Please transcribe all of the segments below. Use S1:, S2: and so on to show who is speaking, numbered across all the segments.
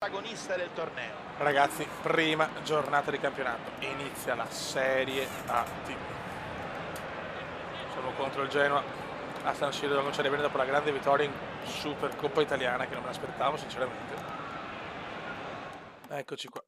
S1: protagonista del torneo.
S2: Ragazzi, prima giornata di campionato, inizia la Serie A. Siamo contro il Genoa a San Siro, dove cominciare bene dopo la grande vittoria in Supercoppa italiana, che non me l'aspettavo sinceramente. Eccoci qua.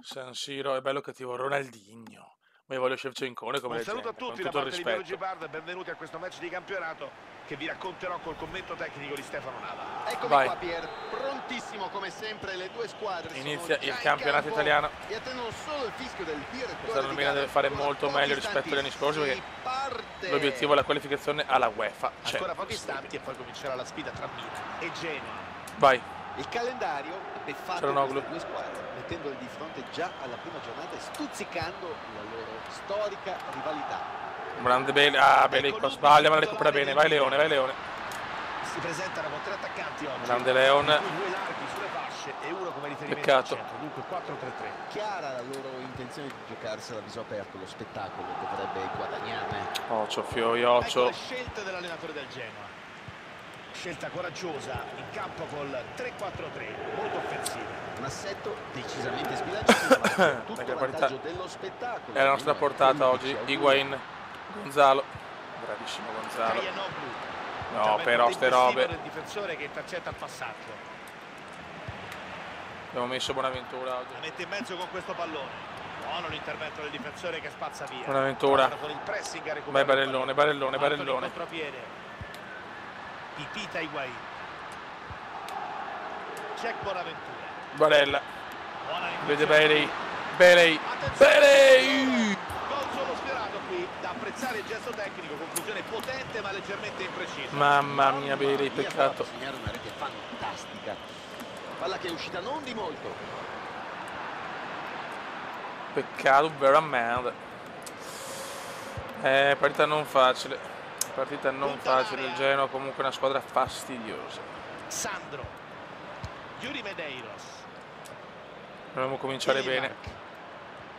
S2: San Siro, è bello cattivo, Ronaldinho. Ma io voglio Shevchenkone come
S1: Un saluto a
S2: leggenda,
S1: tutti
S2: con
S1: da
S2: tutto il
S1: parte di Piero
S2: rispetto.
S1: Gepard, benvenuti a questo match di campionato che vi racconterò col commento tecnico di Stefano Nava.
S3: Eccomi
S2: Vai.
S3: qua Pier, prontissimo come sempre, le due squadre
S2: Inizia
S3: sono già
S2: il campionato
S3: in campo
S2: italiano.
S3: e attendono solo il fischio del direttore
S2: Quest'anno il
S3: di
S2: Milan
S3: gara.
S2: deve fare
S3: Ancora
S2: molto
S3: pochi
S2: meglio rispetto agli anni
S3: istanti,
S2: scorsi,
S3: si parte.
S2: l'obiettivo è la qualificazione alla UEFA.
S1: Ancora pochi istanti e poi comincerà la sfida tra Milan e Genoa.
S2: Vai.
S3: Il calendario è beffato
S2: Çalhanoğlu.
S3: queste due squadre, mettendole di fronte già alla prima giornata e stuzzicando la loro storica rivalità.
S2: Grande Bale, Bale qua sbaglia, ma la recupera bene. Vai Leone, vai Leone.
S1: Si presentano con tre attaccanti oggi.
S2: Grande Leon.
S1: Di cui due larghi sulle fasce e uno come riferimento
S2: Peccato.
S1: al centro, dunque 4-3-3.
S3: Chiara la loro intenzione di giocarsela a viso aperto, lo spettacolo dovrebbe guadagnarne.
S2: Ocio, Fio,
S1: Ecco
S2: Ocio.
S1: le scelte dell'allenatore del Genoa. Scelta coraggiosa in campo col 3-4-3, molto offensivo.
S3: Un assetto decisamente sbilanciato, ma tutto
S2: Perché
S3: a
S2: la
S3: vantaggio dello spettacolo.
S2: È la nostra portata oggi. Higuain, Gonzalo. Bravissimo Gonzalo.
S1: Çalhanoğlu.
S2: No, però ste robe.
S1: Del difensore che intercetta il passaggio.
S2: Abbiamo messo Bonaventura
S1: La
S2: oggi.
S1: mette in mezzo con questo pallone. Buono l'intervento del difensore che spazza via.
S2: Bonaventura.
S1: Con il pressing a
S2: Vai
S1: recuperare il
S2: Barellone, Barellone,
S1: pallone.
S2: Barellone.
S1: Contropiede. Pipita Higuain. Check Bonaventura.
S2: Barella.
S1: Buona
S2: Vede
S1: iniziativa.
S2: Bailey. Bailey.
S1: Gol solo sfiorato qui, da apprezzare il gesto tecnico, conclusione potente ma leggermente imprecisa.
S2: Mamma mia, Bailey, peccato.
S3: Segnare una rete fantastica. Palla che è uscita non di molto.
S2: Peccato veramente. Partita non facile. Partita non facile. Il Genoa comunque è una squadra fastidiosa.
S1: Sandro. Yuri Medeiros.
S2: Dobbiamo cominciare bene.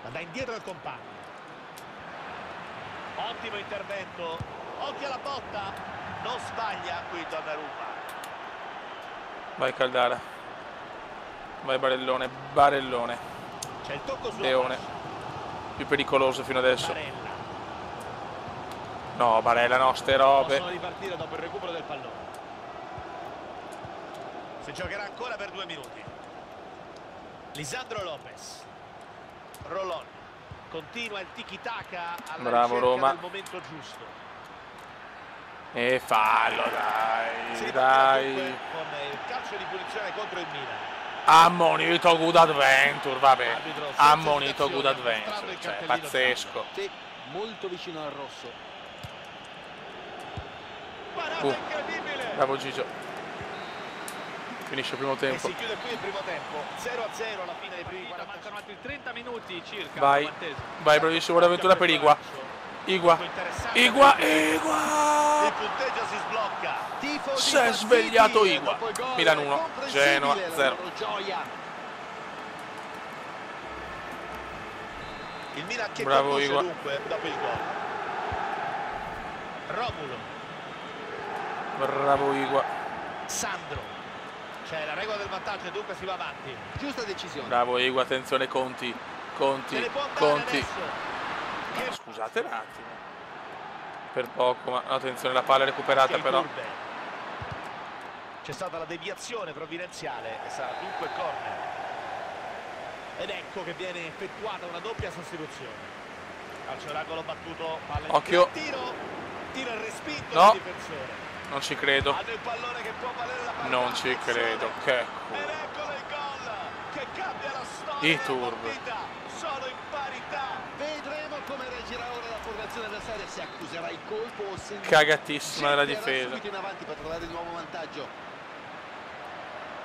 S1: Manda indietro il compagno. Ottimo intervento. Occhio alla botta. Non sbaglia qui Donnarumma.
S2: Vai Caldara. Vai Barellone. Barellone.
S1: C'è il tocco su
S2: Leone. Più pericoloso fino adesso.
S1: Barella.
S2: No, Barella no, ste robe.
S1: Possono ripartire dopo il recupero del pallone. Si giocherà ancora per 2 minuti. Lisandro Lopez. Rolon. Continua il tiki-taka alla
S2: Bravo,
S1: ricerca
S2: Roma.
S1: del momento giusto.
S2: E fallo,
S1: Si
S2: dai,
S1: ripartirà
S2: dai.
S1: dunque con il calcio di punizione contro il Milan.
S2: Ammonito Good Adventure, vabbè.
S1: Arbitro senza
S2: Ammonito Good
S1: esitazioni, ha mostrato
S2: Adventure,
S1: il
S2: cioè,
S1: cartellino
S2: pazzesco.
S3: Sì, molto vicino al rosso.
S1: Parata incredibile.
S2: Bravo Gigio. Finisce il primo
S1: E
S2: tempo.
S1: si chiude qui il primo tempo. 0-0 alla fine dei primi 40.
S4: Mancano altri 30 minuti circa.
S2: Vai, vai bravissimo, Bonaventura per Igua. Igua, Igua, Igua!
S1: Il punteggio si sblocca.
S3: Tifosi
S2: Si è
S3: impazziti
S2: svegliato
S3: e
S2: Igua.
S3: dopo il gol
S2: Milan
S3: è
S2: 1,
S3: comprensibile
S2: Genoa
S3: la
S2: 0.
S3: loro gioia.
S1: Il Milan che
S2: Bravo,
S1: conduce
S2: Igua.
S1: dunque dopo il gol. Romulo.
S2: Bravo Igua.
S1: Sandro. C'è la regola del vantaggio e dunque si va avanti.
S3: Giusta decisione.
S2: Bravo Igua, attenzione Conti.
S1: Se
S2: Conti,
S1: ne può andare
S2: Conti.
S1: adesso.
S2: Scusate un attimo. Per poco, ma attenzione, la palla è recuperata però.
S1: C'è stata la deviazione provvidenziale e sarà dunque corner. Ed ecco che viene effettuata una doppia sostituzione. Calcio d'angolo battuto, palla in
S2: Occhio.
S1: tiro e respinto
S2: No.
S1: del difensore.
S2: Non ci credo.
S1: Hanno il pallone che può valere la parità.
S2: Non ci credo. Che
S1: Ed eccolo il gol che cambia la storia
S2: I
S1: della
S2: turbi.
S1: partita. Sono in parità.
S3: Vedremo come reagirà ora la formazione avversaria, se accuserà il colpo o se
S2: cagatissima della
S3: getterà
S2: difesa.
S3: subito in avanti per trovare il nuovo vantaggio.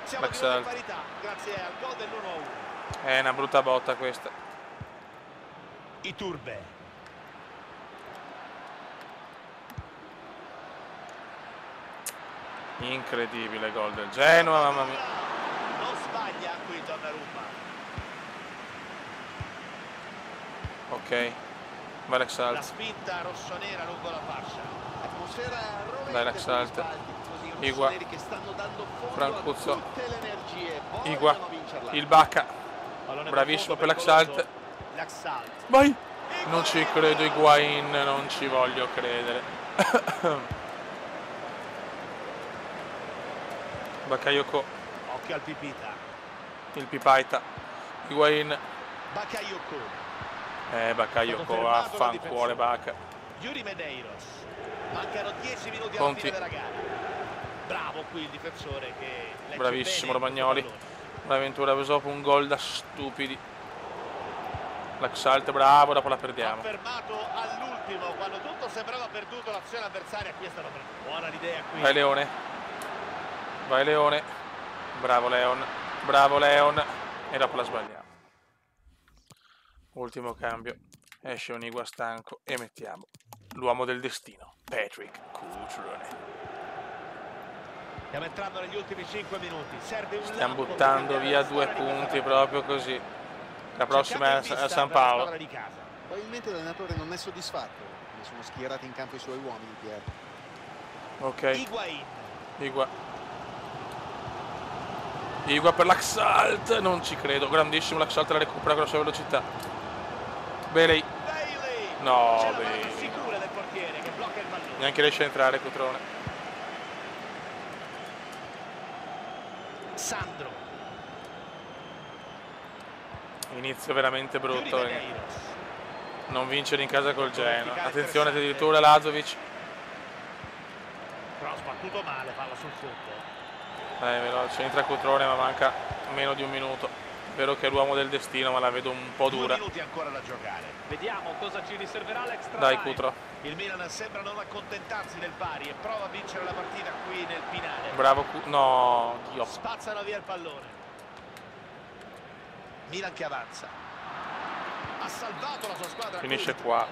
S1: Siamo
S2: Max
S1: di nuovo in
S2: Alt.
S1: parità grazie al gol dell'1-1.
S2: È una brutta botta questa.
S1: Iturbe.
S2: Incredibile gol del Genoa, mamma mia.
S1: Non sbaglia qui Donnarumma.
S2: Ok. Vai Alex
S1: La
S2: Alt.
S1: spinta rossonera lungo la fascia.
S3: Atmosfera rovente
S2: Dai, Alex
S3: sugli
S2: Alt.
S3: spalti, così
S2: Igua.
S3: Neri che stanno dando fondo
S2: Francuzzo.
S3: a tutte le energie.
S2: Igua.
S3: Vogliono vincerla.
S2: Il Bacca.
S1: Pallone
S2: Bravissimo per
S1: profondo
S2: l'Axalt.
S1: L'Axalt.
S2: Vai! Non ci credo, Higuain, non ci voglio credere. Bakayoko,
S1: Occhio al Pipita.
S2: il Pipaita. Higuain.
S1: Bakayoko.
S2: Bakayoko, affancuore Bacca.
S1: Yuri Medeiros. Mancano 10 minuti alla
S2: Conti.
S1: fine della gara. Bravo qui il difensore che legge
S2: Bravissimo
S1: bene
S2: Romagnoli.
S1: questo pallone.
S2: L'avventura dopo un gol da stupidi. L'Axalt bravo, dopo la perdiamo.
S1: Fermato all'ultimo quando tutto sembrava perduto, l'azione avversaria qui è stata buona l'idea qui.
S2: Vai Leone. Vai Leone. Bravo Leon. Bravo Leon. E dopo la sbagliamo. Ultimo cambio. Esce un Igua stanco e mettiamo l'uomo del destino, Patrick Cutrone.
S1: Stiamo entrando negli ultimi 5 minuti. Serve un
S2: Stiamo
S1: lampo per
S2: buttando
S1: cambiare
S2: via
S1: la
S2: 2
S1: storia di questa
S2: punti
S1: partita.
S2: proprio così. La prossima
S1: Cerchiamo
S2: è
S1: in vista
S2: a San
S1: per la
S2: Paolo.
S1: squadra di casa.
S3: Probabilmente l'allenatore non è soddisfatto. Ne sono schierati in campo i suoi uomini, Pier.
S2: Ok,
S1: Higuain.
S2: Igua. Igua per l'Axalt, non ci credo. Grandissimo l'Axalt, la recupera con la sua velocità. Bailey.
S1: Bailey.
S2: No,
S1: C'è la mano
S2: Bailey.
S1: sicura del portiere che blocca il pallone.
S2: Neanche riesce a entrare Cutrone.
S1: Sandro.
S2: Inizio veramente
S1: Yuri
S2: brutto.
S1: Medeiros.
S2: Non vincere in casa col Genoa. Attenzione addirittura Lazovic.
S1: Però ha sbattuto male, palla sul fondo.
S2: Veloce, entra Cutrone ma manca meno di un minuto. Vero che è l'uomo del destino ma la vedo un po'
S1: 2
S2: dura.
S1: minuti ancora da giocare.
S4: Vediamo cosa ci riserverà l'extra
S2: Dai
S4: time.
S2: Cutro.
S1: Il Milan sembra non accontentarsi del pari e prova a vincere la partita qui nel finale.
S2: Bravo No, Dio.
S1: Spazzano via il pallone. Milan che avanza. Ha salvato la sua squadra.
S2: Finisce
S1: qui.
S2: qua.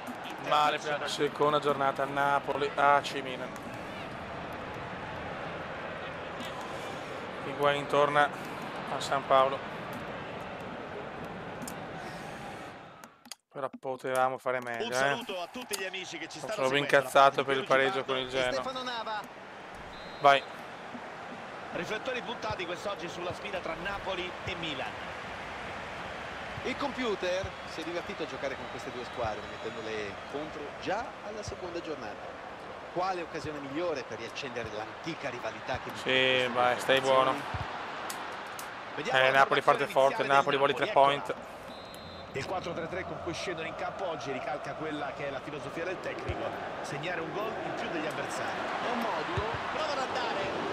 S1: Male
S2: Seconda giornata a Napoli, AC Milan. Higuain torna a San Paolo. Però potevamo fare
S1: Un
S2: meglio,
S1: saluto a tutti gli amici che ci stanno
S2: Sono
S1: seguendo.
S2: incazzato per il pareggio con il
S3: E
S2: Genoa.
S3: Stefano Nava.
S2: Vai.
S1: Riflettori puntati quest'oggi sulla sfida tra Napoli e Milan.
S3: Il computer si è divertito a giocare con queste due squadre, mettendole contro già alla seconda giornata. Quale occasione migliore per riaccendere l'antica rivalità che
S2: Sì, vai, stai buono.
S1: Vediamo la
S2: Napoli parte
S1: formazione
S2: forte,
S1: iniziale
S2: Napoli
S1: del
S2: vuole 3
S1: eccola.
S2: point.
S1: Il 4-3-3 con cui scendono in campo oggi ricalca quella che è la filosofia del tecnico: segnare un gol in più degli avversari.
S3: È un modulo.
S1: Prova ad andare.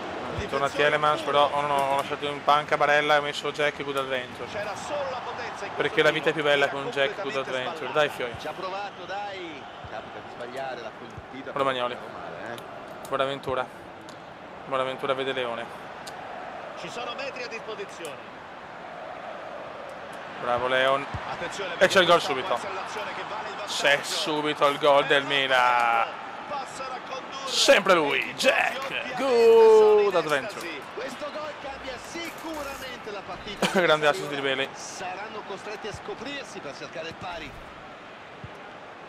S2: Torna Tielemans, però ho lasciato in panca Barella e ho messo Jack e Good Adventure.
S1: C'era solo la potenza in
S2: Perché la vita è più bella
S1: era
S2: con Jack Good
S1: completamente
S2: Adventure.
S1: sballata.
S2: Dai Fioi.
S3: Ci ha provato, dai. Capita di sbagliare la partita.
S2: Romagnoli.
S3: però male,
S2: Buonaventura. Buonaventura vede Leone.
S1: Ci sono metri a disposizione.
S2: Bravo Leon.
S1: Attenzione,
S2: E c'è il gol
S1: può
S2: subito.
S1: essere l'azione che vale il
S2: C'è
S1: vantaggio.
S2: subito il gol del Milan.
S1: Passano a condurre.
S2: Sempre lui, Jack.
S1: Ovviamente
S2: Good
S1: sono in
S2: adventure.
S1: estasi.
S3: Questo gol cambia sicuramente la partita.
S2: Grande assist di Bailey.
S3: Saranno costretti a scoprirsi per cercare il pari.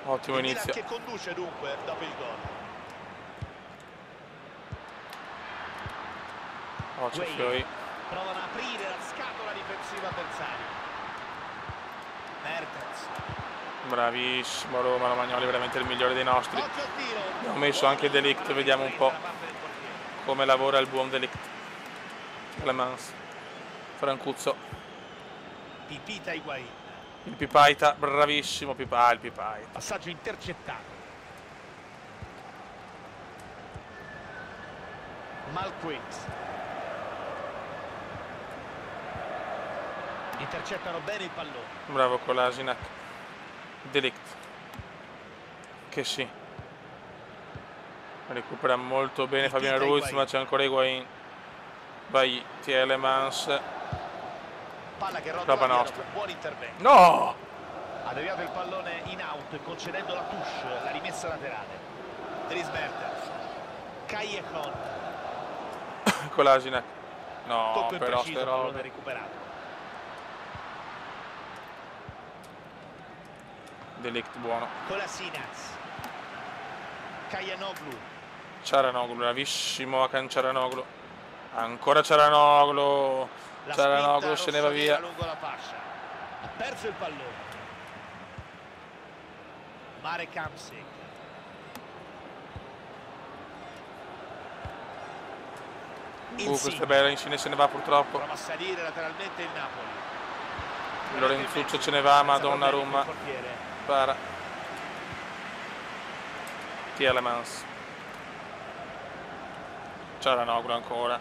S2: Ottimo
S1: Il Milan
S2: inizio.
S1: che conduce dunque dopo il gol.
S2: C'è Fioi.
S1: Provano a aprire la scatola difensiva avversaria. Mertens.
S2: Bravissimo Roma, Romagnoli veramente il migliore dei nostri.
S1: Occhio al tiro.
S2: Abbiamo messo anche De Ligt, vediamo un po'
S1: Da parte del portiere.
S2: come lavora il buon De Ligt. Clemens. Francuzzo.
S1: Pipita Higuain.
S2: Il Pipaita, bravissimo il Pipaita.
S1: Passaggio intercettato. Malquit. Intercettano bene il pallone.
S2: Bravo Kolasinac. De Ligt. Che sì. Recupera molto bene Fabian Ruiz, ma c'è ancora Higuain. Vai Tielemans.
S1: Palla che
S2: Roba
S1: rotola via
S2: nostra.
S1: dopo un buon intervento.
S2: No!
S1: Ha deviato il pallone in out concedendo la touche, la rimessa laterale. Dries Mertens. Callejon.
S2: Kolasinac. No,
S1: Tocco
S2: però
S1: impreciso,
S2: ste
S1: il pallone
S2: robe.
S1: recuperato.
S2: De Ligt buono.
S1: Kolasinac. Kajanoglu.
S2: Cialanoglu, bravissimo a Cialanoglu. Ancora Cialanoglu.
S1: La
S2: Cialanoglu
S1: spinta
S2: se ne va via.
S1: rossonera lungo la fascia. Ha perso il pallone. Marek Hamsik.
S2: Questa è bella, Insigne se ne va purtroppo.
S1: Prova a salire lateralmente il Napoli.
S2: Lorenzuccio ce ne va, madonna Roma. Para. Tielemans. Cialanoglu ancora.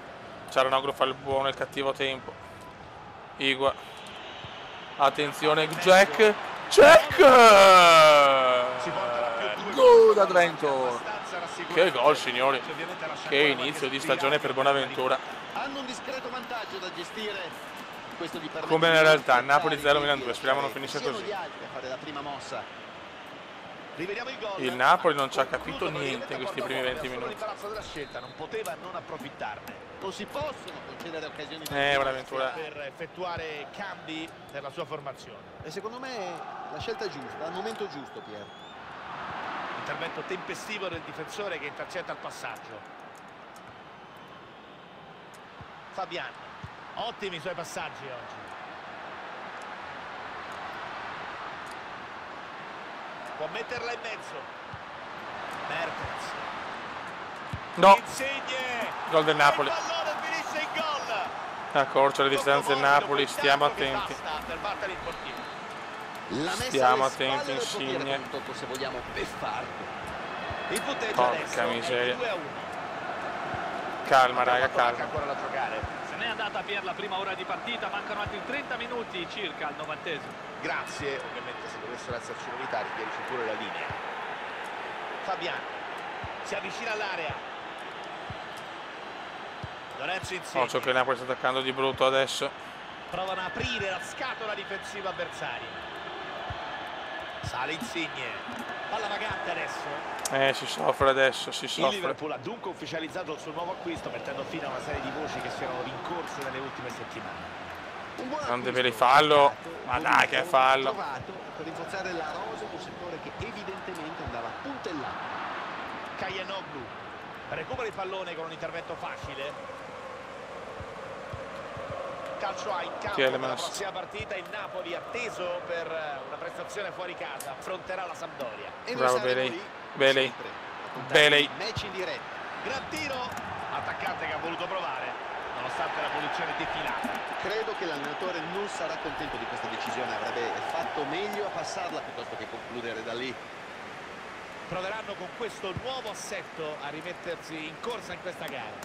S2: Cialanoglu fa il buono e il cattivo tempo. Igua. Attenzione, Jack. Gol da Trento. Che gol, signori. Che inizio di stagione per Bonaventura.
S3: Hanno un discreto vantaggio da gestire. Questo gli permette
S2: Come
S3: di
S2: nella realtà,
S3: aspettare
S2: Napoli 0
S3: i
S2: Milan
S3: tempi
S2: 2, speriamo non
S3: extra.
S2: finisce
S3: Siano
S2: così.
S3: gli altri a fare la prima mossa.
S1: Rivediamo il gol.
S2: Il Napoli non ci ha capito
S1: Concluso
S2: niente in questi primi 20 minuti.
S1: l'imbarazzo della scelta, non poteva non approfittarne.
S3: Non si possono concedere occasioni di
S2: Bonaventura.
S1: Per effettuare cambi per la sua formazione.
S3: E secondo me la scelta è giusta, al momento giusto, Pier.
S1: Intervento tempestivo del difensore che intercetta il passaggio. Fabian, ottimi i suoi passaggi oggi. Può metterla in mezzo. Mertens.
S2: No,
S1: Insigne.
S2: gol del Napoli.
S1: Il pallone finisce in gol.
S2: Accorcia le distanze del Napoli, stiamo attenti.
S1: Basta per battere il portiere.
S3: La messa
S2: Stiamo
S3: alle spalle
S2: attenti,
S3: del portiere,
S2: Insigne.
S3: con un tocco, se vogliamo, beffardo.
S1: Il punteggio
S2: Porca
S1: adesso
S2: miseria.
S1: è 2-1.
S2: Calma, raga,
S1: Manca
S2: calma.
S1: ancora da giocare.
S4: Se n'è andata per la prima ora di partita, mancano altri 30 minuti circa al 90esimo.
S1: Grazie, ovviamente se dovessero esserci novità richiedici pure la linea. Fabian si avvicina all'area. Lorenzo Insigne.
S2: Occhio che il Napoli sta attaccando di brutto adesso.
S1: Provano a aprire la scatola difensiva avversaria. Sale Insigne. Palla vagante adesso.
S2: Si soffre adesso, si
S1: Il
S2: soffre.
S1: Liverpool ha dunque ufficializzato il suo nuovo acquisto, mettendo fine a una serie di voci che si erano rincorse nelle ultime settimane.
S3: Un buon
S2: Non deve
S3: acquisto,
S2: fallo.
S3: mercato,
S2: Ma dai, che fallo.
S3: trovato per rinforzare la rosa di un settore che evidentemente andava puntellato.
S1: Kayanoglu recupera il pallone con un intervento facile. Calcio a in campo per la
S2: Tielemans.
S1: prossima partita. Il Napoli atteso per una prestazione fuori casa affronterà la Sampdoria.
S3: E noi
S2: Bravo,
S3: saremo
S2: Bailey.
S3: lì,
S2: Bailey.
S3: sempre, a puntare
S2: Bailey.
S3: i match in diretta.
S1: Gran tiro, attaccante che ha voluto provare nonostante la punizione defilata.
S3: Credo che l'allenatore non sarà contento di questa decisione, avrebbe fatto meglio a passarla piuttosto che concludere da lì.
S1: Proveranno con questo nuovo assetto a rimettersi in corsa in questa gara.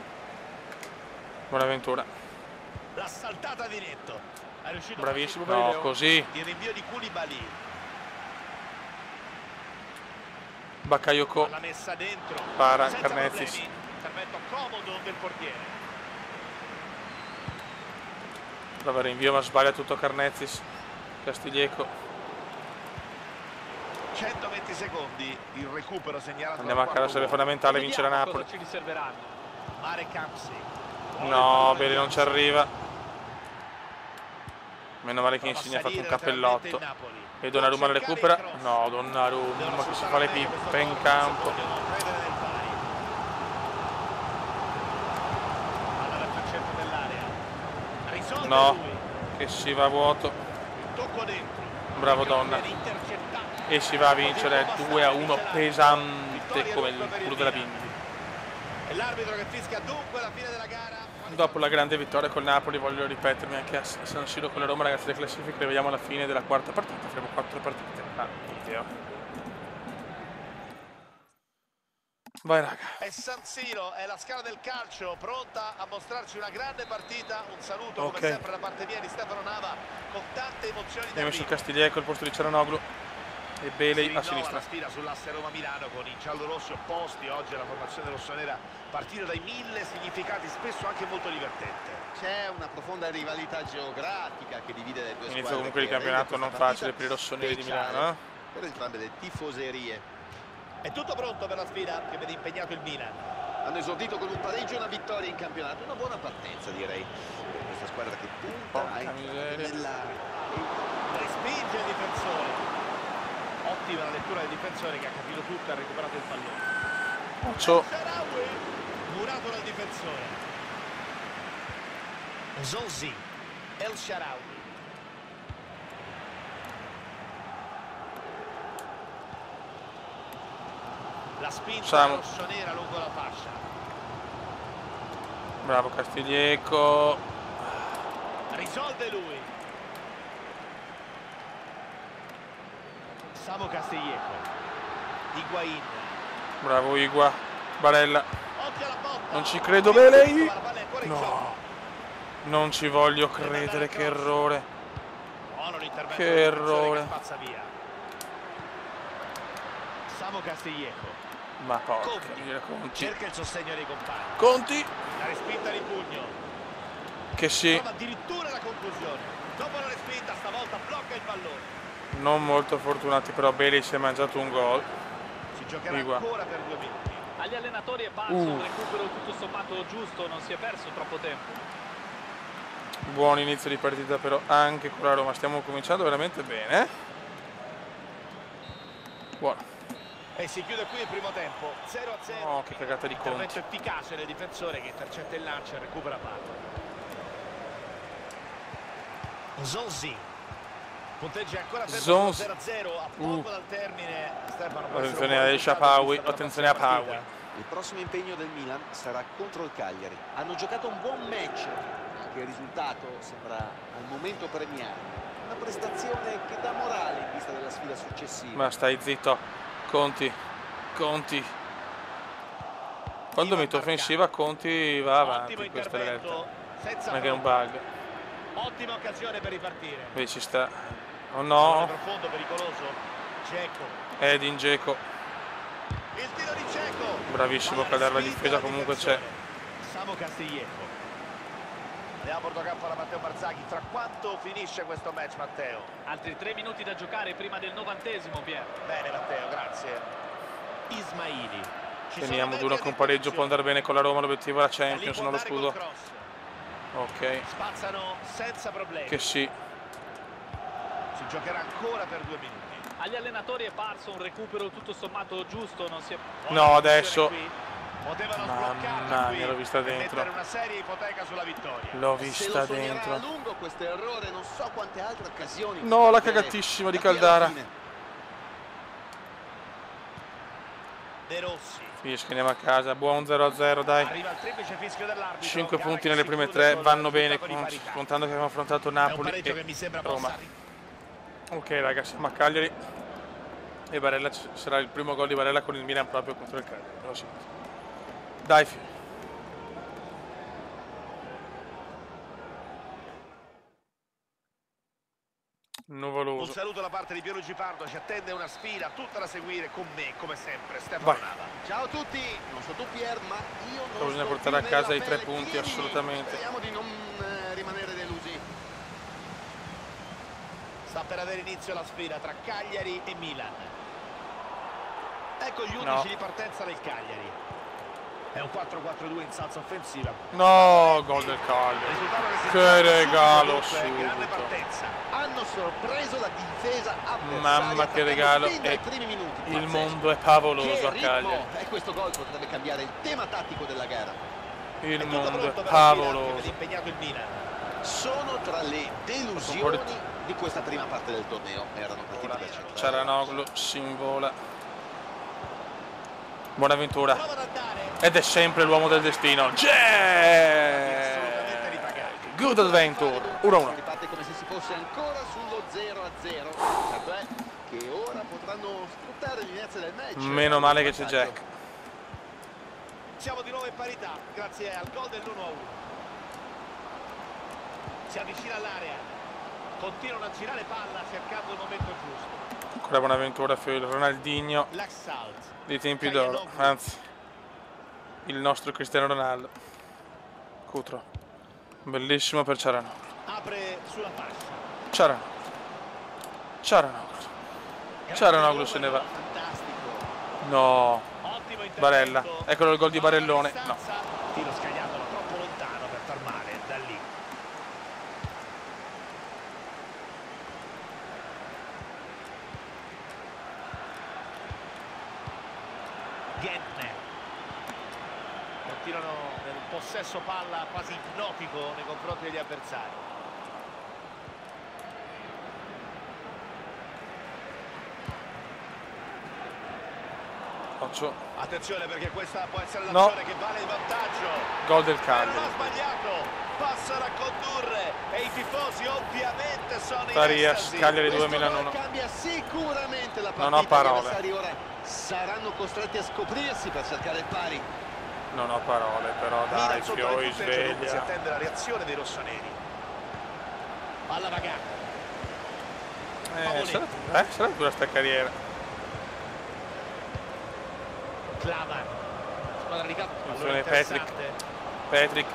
S2: Bonaventura.
S1: La saltata di netto. È riuscito
S2: Bravissimo.
S1: Bailey.
S2: No, così.
S1: Il rinvio di Koulibaly.
S2: Bakayoko.
S1: La messa dentro.
S2: Para,
S1: senza
S2: Karnetzis.
S1: problemi. Intervento comodo del portiere.
S2: Prova il rinvio ma sbaglia tutto Karnetzis. Castiglieco.
S1: 120 secondi. Il recupero segnalato.
S2: Andiamo a casa, sarebbe fondamentale vincere a
S4: Vediamo
S2: Napoli.
S4: cosa ci riserveranno.
S1: Marek Hamsik.
S2: No, bene, non ci arriva. Meno male che Insigne ha fatto un cappellotto. E Donnarumma lo recupera. No, Donnarumma che si fa le pippe in campo. No, che si va a vuoto. Bravo Donna. E si va a vincere 2-1 pesante come il culo della Bindi.
S1: E l'arbitro che fischia dunque la fine della gara.
S2: Dopo la grande vittoria col Napoli, voglio ripetermi anche a San Siro con la Roma, ragazzi, le classifiche le vediamo alla fine della quarta partita, faremo 4 partite a video. Vai raga.
S1: E San Siro è la scala del calcio, pronta a mostrarci una grande partita. Un saluto come sempre da parte mia di Stefano Nava, con tante emozioni.
S2: Abbiamo messo il Castiglieco al posto di Cialanoglu e Bailey a sinistra.
S1: La sfida sull'asse Roma-Milano con i giallorossi opposti. Oggi la formazione rossonera partita dai 1000 significati, spesso anche molto divertente.
S3: C'è una profonda rivalità geografica che divide le due squadre.
S2: Inizio comunque il campionato non facile per i rossoneri di Milano.
S3: Per entrambe le tifoserie.
S1: È tutto pronto per la sfida che vede impegnato il Milan.
S3: Hanno esordito con un pareggio e una vittoria in campionato, una buona partenza direi. Questa squadra che punta nella...
S1: Respinge il difensore. Ottima la lettura del difensore che ha capito tutto e ha recuperato il pallone.
S2: Occhio.
S1: Murato dal difensore. Zonzi, El Shaarawy. La spinta rossonera lungo la fascia.
S2: Bravo Castiglieco.
S1: Risolve lui. Samu Castiglieco. Higuain.
S2: Bravo Igua. Barella.
S1: Occhio alla botta.
S2: Non ci credo, Belei. No. Non ci voglio credere, che errore. Che errore.
S1: Samu Castiglieco.
S2: Ma porca miseria, Conti.
S1: Cerca il sostegno dei compagni.
S2: Conti.
S1: La respinta di pugno.
S2: Che sì.
S1: Trova addirittura la conclusione. Dopo la respinta stavolta blocca il pallone.
S2: Non molto fortunati, però Bailey si è mangiato un gol.
S1: Si giocherà ancora per 2 minuti.
S4: Agli allenatori è parso un recupero tutto sommato giusto, non si è perso troppo tempo.
S2: Buon inizio di partita però anche con la Roma, stiamo cominciando veramente bene. Buono.
S1: E si chiude qui il primo tempo, 0-0.
S2: Oh, che cagata di Conti.
S1: Intervento efficace del difensore che intercetta il lancio e recupera palla. Zonzi. Punteggia ancora per 0-0 a poco dal termine.
S2: Attenzione a El Shaarawy, attenzione a Paui.
S3: Il prossimo impegno del Milan sarà contro il Cagliari. Hanno giocato un buon match, anche il risultato sembra al momento premiare. Una prestazione che dà morale in vista della sfida successiva.
S2: Ma stai zitto, Conti. Conti. Quando mette offensiva Conti va avanti, questa è la realtà. Non è che è un bug.
S1: Ottima occasione per ripartire.
S2: Qui ci sta. Oh no.
S1: Profondo, pericoloso. Dzeko.
S2: Edin Dzeko.
S1: Il tiro di Dzeko.
S2: Bravissimo a cadere la difesa, comunque c'è.
S1: Samu Castiglieco. Andiamo a portocampo alla Matteo Barzaghi. Tra quanto finisce questo match, Matteo?
S4: Altri 3 minuti da giocare prima del 90°, Pier.
S1: Bene, Matteo, grazie. Ismaili.
S2: Teniamo duro con pareggio, può andare bene con la Roma, l'obiettivo è la Champions, non lo scudo. Ok.
S1: Spazzano senza problemi.
S2: Che sì.
S1: Si giocherà ancora per 2 minuti.
S4: Agli allenatori è parso un recupero tutto sommato giusto, non si è...
S2: No, adesso.
S1: Potevano
S2: Mamma mia, l'ho vista dentro.
S1: mettere una seria ipoteca sulla vittoria.
S2: L'ho vista
S3: Se lo
S2: dentro.
S3: a lungo questo errore, non so quante altre occasioni.
S2: No, la cagatissima di Caldara.
S1: De Rossi.
S2: Finisce, andiamo a casa, buon 0-0, dai.
S1: Arriva il triplice fischio dell'arbitro.
S2: 5 punti nelle prime 3, vanno bene, contando che abbiamo affrontato Napoli
S1: che mi sembra
S2: e Roma. Ok ragazzi, siamo a Cagliari e Barella sarà il primo gol di Barella con il Milan proprio contro il Cagliari. Dai. Nuvoloso.
S1: Un saluto da parte di Pierluigi Pardo, ci attende una sfida tutta da seguire con me, come sempre, Stefano Nava. Ciao a tutti, non so tu Pier, ma io non
S2: bisogna portare a casa i 3 punti, assolutamente.
S3: Speriamo di non rimanere delusi.
S1: Sta per avere inizio la sfida tra Cagliari e Milan. Ecco gli 11 di partenza del Cagliari. È un 4-4-2 in salsa offensiva.
S2: No, gol del Cagliari. Che regalo subito.
S3: Hanno sorpreso la difesa avversaria.
S2: Mamma che regalo. E il mondo è pavoloso a Cagliari.
S3: E questo gol potrebbe cambiare il tema tattico della gara.
S2: Il mondo è pavoloso.
S1: Impegnato il Milan.
S3: Sono tra le delusioni di questa prima parte del torneo. Erano partiti per centrare.
S2: Ciaranoglu si invola. Buonaventura. Ed è sempre l'uomo del destino. Good Adventure. 1-1.
S3: Riparte come se si fosse ancora sullo 0-0. Certo è che ora potranno sfruttare l'inizio del match.
S2: Meno male che c'è Jack.
S1: Siamo di nuovo in parità grazie al gol dell'1-1. Si avvicina all'area. Continuano a girare palla cercando il momento giusto.
S2: Ancora Buonaventura, il Ronaldinho dei tempi d'oro, anzi il nostro Cristiano Ronaldo. Cutro, bellissimo per Ciaranoglu.
S1: Apre sulla fascia.
S2: Ciaranoglu se ne va. No, Barella, eccolo il gol di Barellone. No.
S1: Tiro scagliato troppo lontano per far male da lì. Gentner. infilano nel possesso palla quasi ipnotico nei confronti degli avversari. Attenzione perché questa può essere l'azione che vale il vantaggio.
S2: Gol del Cagliari.
S1: Non ha sbagliato, passano a condurre e i tifosi ovviamente sono in
S2: Farias, Cagliari 2
S3: Questo
S2: Milano
S3: gol
S2: 1.
S3: cambia sicuramente la partita.
S2: Non ho parole.
S3: Gli avversari ora saranno costretti a scoprirsi per cercare il pari.
S2: Non ho parole, però dai, Fioi,
S1: Si
S2: sveglia.
S1: attende la reazione dei rossoneri. Alla vagata.
S2: Sarà dura sta carriera.
S1: Claman. Squadra di campo.
S2: Attenzione Patrick,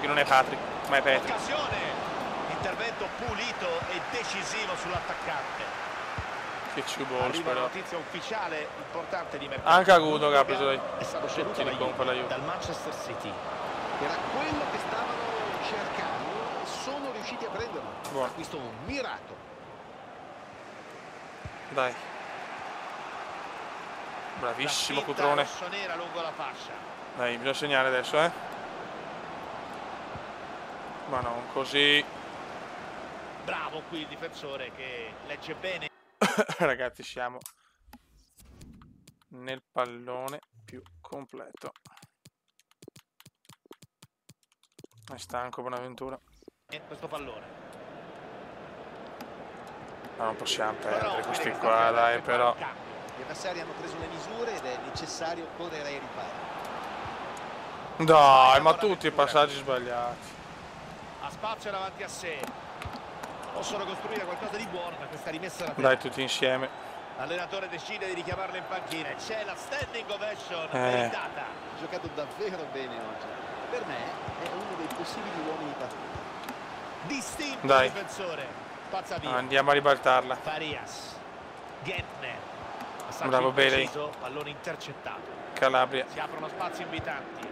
S2: che non è Patrick, ma è Patrick.
S1: Occasione. Intervento pulito e decisivo sull'attaccante.
S2: Che ciubols
S1: Arriva una
S2: però.
S1: notizia ufficiale importante di mercato.
S2: Anche Agudo che ha preso dai.
S1: È stato ceduto dal Manchester City.
S3: Era quello che stavano cercando e sono riusciti a prenderlo.
S2: Buono.
S3: Acquisto mirato.
S2: Dai. Bravissimo
S1: La finta
S2: Cutrone.
S1: rossonera lungo la fascia.
S2: Dai, bisogna segnare adesso, eh. Ma non così.
S1: Bravo qui il difensore che legge bene.
S2: Ragazzi, siamo nel pallone più completo. È stanco Bonaventura.
S1: Questo pallone.
S2: Ma non possiamo perdere questi qua, dai, però.
S3: Gli avversari hanno preso le misure ed è necessario correre ai ripari.
S2: Dai, ma tutti i passaggi sbagliati.
S1: Ha spazio davanti a sé. Possono costruire qualcosa di buono, ma questa rimessa la
S2: Dai, tutti insieme.
S1: L'allenatore decide di richiamarlo in panchina. C'è la standing ovation meritata.
S3: Ha giocato davvero bene oggi. Per me è uno dei possibili uomini di partita.
S1: Distinto
S2: Dai.
S1: difensore. Spazza via.
S2: Andiamo a ribaltarla.
S1: Farias. Gentner.
S2: Bravo Bailey.
S1: Pallone intercettato.
S2: Calabria.
S1: Si aprono spazi invitanti.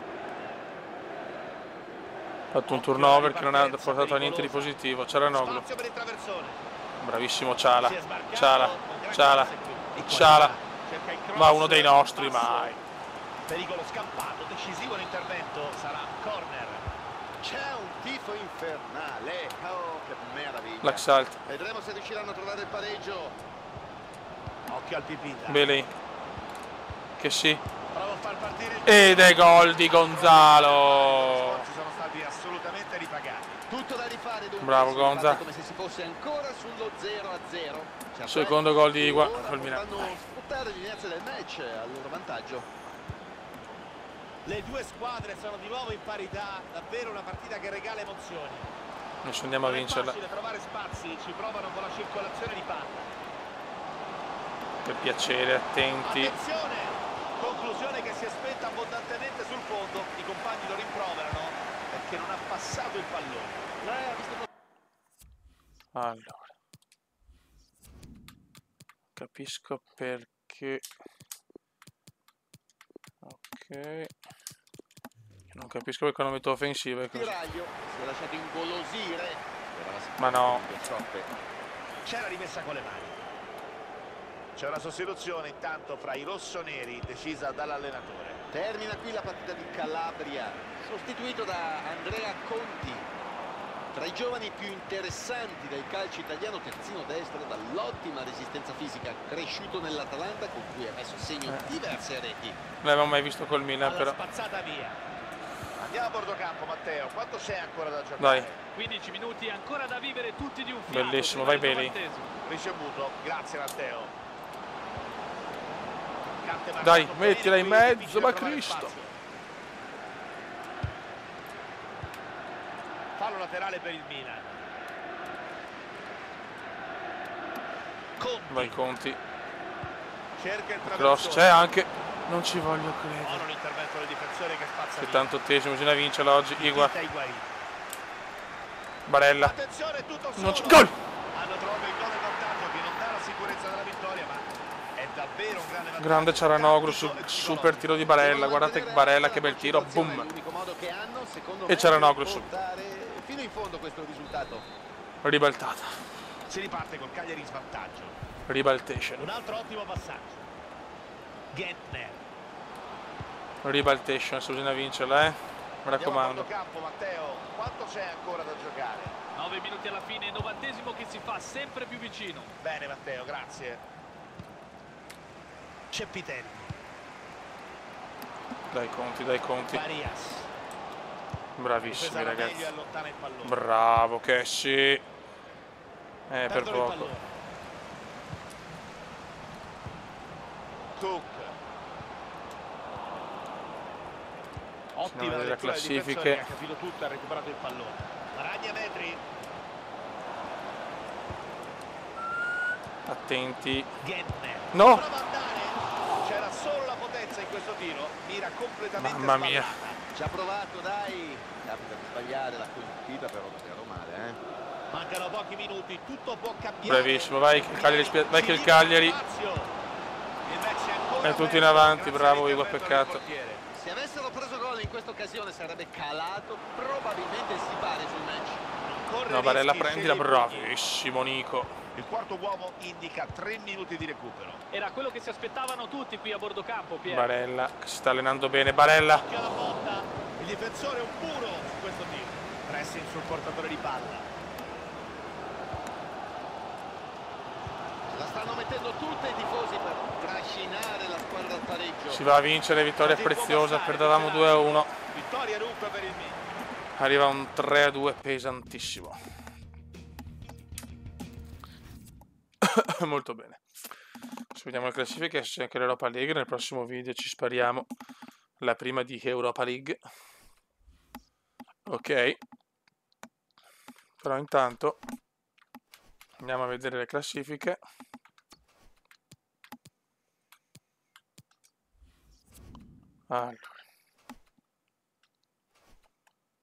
S2: Ha fatto un turnover che non ha portato a niente di positivo. Cialanoglu.
S1: Spazio per il traversone.
S2: Bravissimo Ciala.
S1: Si è sbarcato,
S2: Ciala.
S1: con gran
S2: Ciala.
S1: classe qui.
S2: Ciala.
S1: Cerca il cross,
S2: Ma uno dei nostri
S1: passo.
S2: mai.
S1: Pericolo scampato, decisivo l'intervento, sarà corner.
S3: C'è un tifo infernale. Oh, che meraviglia.
S2: L'Axalt.
S3: Vedremo se riusciranno a trovare il pareggio.
S1: Occhio al pipita.
S2: Bailey. Che sì.
S1: Prova a far partire il
S2: Ed è gol di Gonzalo.
S1: Ci sono stati assolutamente ripagati.
S3: Tutto da rifare dunque.
S2: Bravo,
S3: Si
S2: Gonza.
S3: parte come se si fosse ancora sullo 0-0. Certo,
S2: Secondo gol di Igua.
S3: ora
S2: Fulminato.
S3: potranno sfruttare l'inizio del match a loro vantaggio.
S1: Le due squadre sono di nuovo in parità, davvero una partita che regala emozioni.
S2: Adesso andiamo a
S1: Non è
S2: vincerla.
S1: facile trovare spazi, ci provano con la circolazione di palla.
S2: Per piacere, attenti.
S1: Attenzione! Conclusione che si è spenta abbondantemente sul fondo, i compagni lo rimproverano perché non ha passato il pallone.
S2: Allora. Capisco perché. Ok. Non capisco perché non metto offensive così.
S3: Tiraglio si è lasciato ingolosire.
S2: Ma no.
S1: C'è la rimessa con le mani. C'è una sostituzione intanto fra i rossoneri decisa dall'allenatore.
S3: Termina qui la partita di Calabria, sostituito da Andrea Conti. Tra i giovani più interessanti del calcio italiano, terzino destro dall'ottima resistenza fisica, cresciuto nell'Atalanta con cui ha messo a segno diverse reti.
S2: Non l'avevo mai visto col Milan
S1: Alla
S2: però.
S1: spazzata via. Andiamo a bordo campo, Matteo. Quanto c'è ancora da giocare?
S2: Dai.
S4: 15 minuti ancora da vivere tutti di un fiato.
S2: Bellissimo,
S4: prima
S2: vai
S4: del
S2: Bailey.
S4: 90°.
S1: Ricevuto, grazie Matteo. Cante
S2: Dai,
S1: marcato
S2: mettila in
S1: bene, qui
S2: mezzo,
S1: difficile
S2: ma
S1: trovare
S2: Cristo.
S1: spazio. Fallo laterale per il Milan. Conti.
S2: Vai Conti.
S1: Cerca il
S2: Cross
S1: traversone.
S2: c'è anche. Non ci voglio credere.
S1: Buono l'intervento del difensore che spazza via.
S2: 78esimo, bisogna vincerla oggi. Igua.
S1: Tita Higuaín.
S2: Barella.
S1: Attenzione, tutto solo.
S2: Non c'è. Gol!
S1: Hanno trovato il gol e vantaggio che non dà la sicurezza della vittoria, ma è davvero un grande vantaggio.
S2: Grande Cialanoglu,
S1: Tattico e
S2: super tiro di Barella. Guardate Barella che bel tiro. Boom.
S3: L'unico modo che hanno, secondo
S2: E
S3: me,
S2: Cialanoglu
S3: per
S2: su.
S3: portare fino in fondo questo risultato.
S2: Ribaltata.
S1: Si riparte col Cagliari in svantaggio.
S2: Ribaltation.
S1: Un altro ottimo passaggio. Gentner.
S2: Ribaltation, se bisogna vincerla, mi raccomando.
S1: Campo, Matteo, quanto c'è ancora da giocare?
S4: 9 minuti alla fine, 90° che si fa sempre più vicino.
S1: Bene Matteo, grazie. Cepitelli.
S2: Dai conti.
S1: Marias.
S2: Bravissimi ragazzi.
S1: Meglio, allontana il pallone.
S2: Bravo Kessi. Per
S1: Perdono il
S2: poco.
S1: pallone. Cook. Ottima
S2: delle
S1: lettura del
S2: classifiche.
S1: difensore che ha capito tutto, ha recuperato il pallone. Maragna metri.
S2: Attenti.
S1: Gentner.
S2: No!
S1: Prova a andare. C'era solo la potenza in questo tiro. Mira completamente
S2: Mamma mia.
S1: sbagliata.
S3: Ci ha provato, dai. Capita di sbagliare, la colpita però davvero male,
S1: Mancano pochi minuti, tutto può cambiare.
S2: Bravissimo, vai che il Cagliari è tutto in avanti, bravo Igor, peccato.
S3: Se avessero preso gol in questa occasione sarebbe calato probabilmente il Sibari sul match.
S2: No, Barella prendila, bravissimo Nico.
S1: Il quarto uomo indica 3 minuti di recupero.
S4: Era quello che si aspettavano tutti qui a bordo campo, Piero.
S2: Barella, che si sta allenando bene, Barella.
S1: Occhio alla botta, il difensore è un puro su questo tiro. Pressing sul portatore di palla.
S3: La stanno mettendo tutte i tifosi per trascinare la squadra al pareggio.
S2: Si va a vincere, vittoria preziosa, perdevamo 2-1.
S1: Vittoria dunque per il Milan.
S2: Arriva un 3-2 pesantissimo. Molto bene. Ci vediamo le classifiche, c'è anche l'Europa League. Nel prossimo video ci spariamo la prima di Europa League. Ok. Però intanto andiamo a vedere le classifiche. Allora,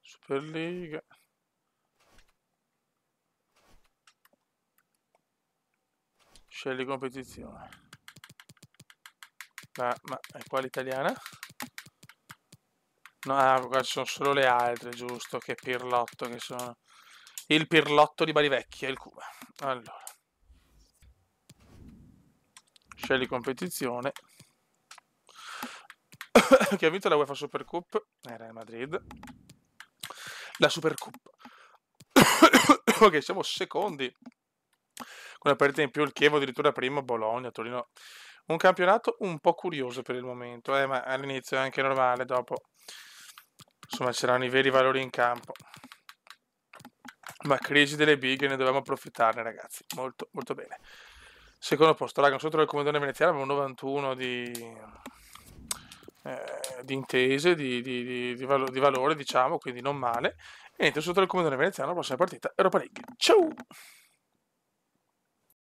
S2: Superliga. Scegli competizione. Ma è qua l'italiana? No, qua sono solo le altre, giusto? Che pirlotto che sono. Il pirlotto di Barivecchia, il Cuba. Allora. Scegli competizione. Che ha vinto la UEFA Super Cup. Real Madrid. La Super Cup. Ok, siamo secondi. Con una partita in più il Chievo, addirittura primo, Bologna, Torino. Un campionato un po' curioso per il momento, ma all'inizio è anche normale, dopo insomma c'erano i veri valori in campo. Ma crisi delle big, ne dobbiamo approfittarne ragazzi, molto molto bene. Secondo posto, raga, sotto il Comandone Veneziano abbiamo 91 di intese, di valore, diciamo, quindi non male. E niente, sotto il Comandone Veneziano la prossima partita Europa League. Ciao!